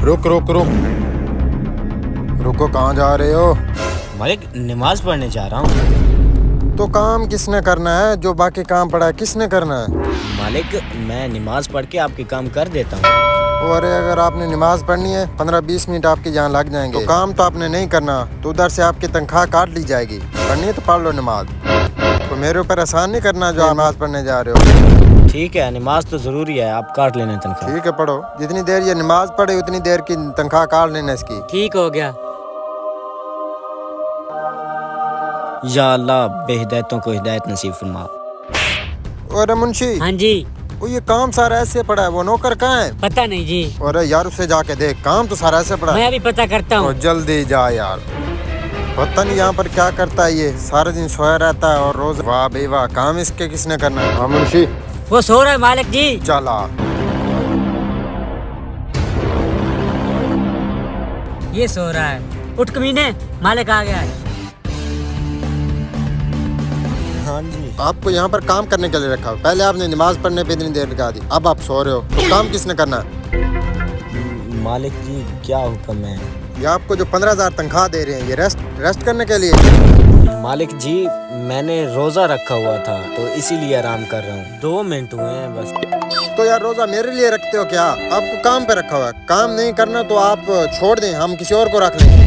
रुक रुक रुक रुको, कहाँ जा रहे हो? मालिक नमाज पढ़ने जा रहा हूँ। तो काम किसने करना है? जो बाकी काम पड़ा है किसने करना है? मालिक मैं नमाज पढ़ के आपके काम कर देता हूँ। अरे अगर आपने नमाज पढ़नी है 15-20 मिनट आपके यहाँ लग जाएंगे। तो काम तो आपने नहीं करना, तो उधर से आपकी तनख्वाह काट ली जाएगी। पढ़नी है तो पढ़ लो नमाज, तो मेरे ऊपर एहसान नहीं करना जो आप नमाज पढ़ने जा रहे हो। ठीक है, नमाज तो जरूरी है, आप काट लेना तनख्वाह। ठीक है पढ़ो, जितनी देर ये नमाज पढ़े उतनी देर की तनख्वाह काट लेना इसकी। ठीक हो गया। या अल्लाह बेहिदायतों को हिदायत नसीब फरमा। अरे मुंशी, हाँ जी। वो ये काम सारा ऐसे पड़ा है, वो नौकर कहाँ है? पता नहीं जी। अरे यार उससे जाके देख, काम तो सारा ऐसे पड़ा है। मैं अभी पता करता हूँ। और जल्दी जा यार, पता नहीं यहाँ पर क्या करता है ये, सारा दिन सोया रहता है और रोज। वाह भाई वाह, काम इसके किसने करना है? हाँ मुंशी, वो सो रहा है मालिक जी। चला। ये सो रहा है। उठ कमीने, मालिक आ गया है। हाँ जी। आपको यहाँ पर काम करने के लिए रखा हो, पहले आपने नमाज पढ़ने पे इतनी देर लगा दी, अब आप सो रहे हो, तो काम किसने करना है? मालिक जी क्या हुक्म है? ये आपको जो 15,000 तनख्वाह दे रहे हैं, ये रेस्ट करने के लिए? मालिक जी मैंने रोजा रखा हुआ था तो इसीलिए आराम कर रहा हूँ। 2 मिनट हुए हैं बस। तो यार रोजा मेरे लिए रखते हो क्या? आपको काम पे रखा हुआ है, काम नहीं करना तो आप छोड़ दें, हम किसी और को रख लेंगे।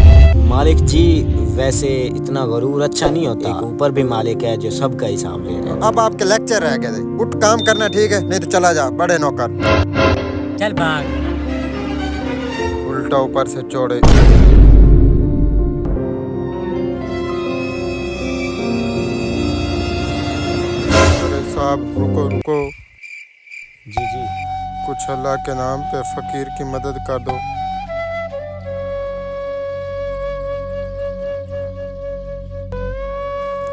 मालिक जी वैसे इतना गरूर अच्छा नहीं होता, एक ऊपर भी मालिक है जो सबका हिसाब ले रहा है। अब आपके लेक्चर रह गए थे, उठ काम करना, ठीक है? नहीं तो चला जा, बड़े नौकर। चल भाग। उल्टा ऊपर से चौड़े। अरे साहब रुको रुको, जी जी। कुछ अल्लाह के नाम पे फकीर की मदद कर दो।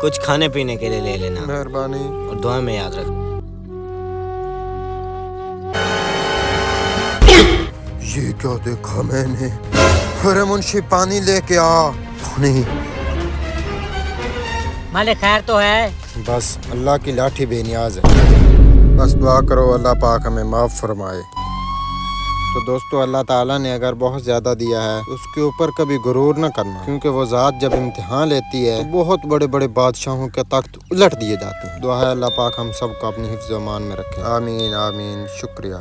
कुछ खाने पीने के लिए ले लेना मेहरबानी। और दुआ में याद रख। ये क्या देखा मैंने? अरे मुंशी पानी लेके आ। नहीं मालिक खैर तो है। बस अल्लाह की लाठी बेनियाज है, बस दुआ करो अल्लाह पाक हमें माफ़ फरमाए। तो दोस्तों अल्लाह ताला ने अगर बहुत ज़्यादा दिया है उसके ऊपर कभी गुरूर न करना, क्योंकि वो ज़ात जब इम्तिहान लेती है तो बहुत बड़े बड़े बादशाहों के तख्त उलट दिए जाते हैं। दुआ है अल्लाह पाक हम सबको अपनी हिफ्ज़-ओ-मान में रखे। आमीन आमीन। शुक्रिया।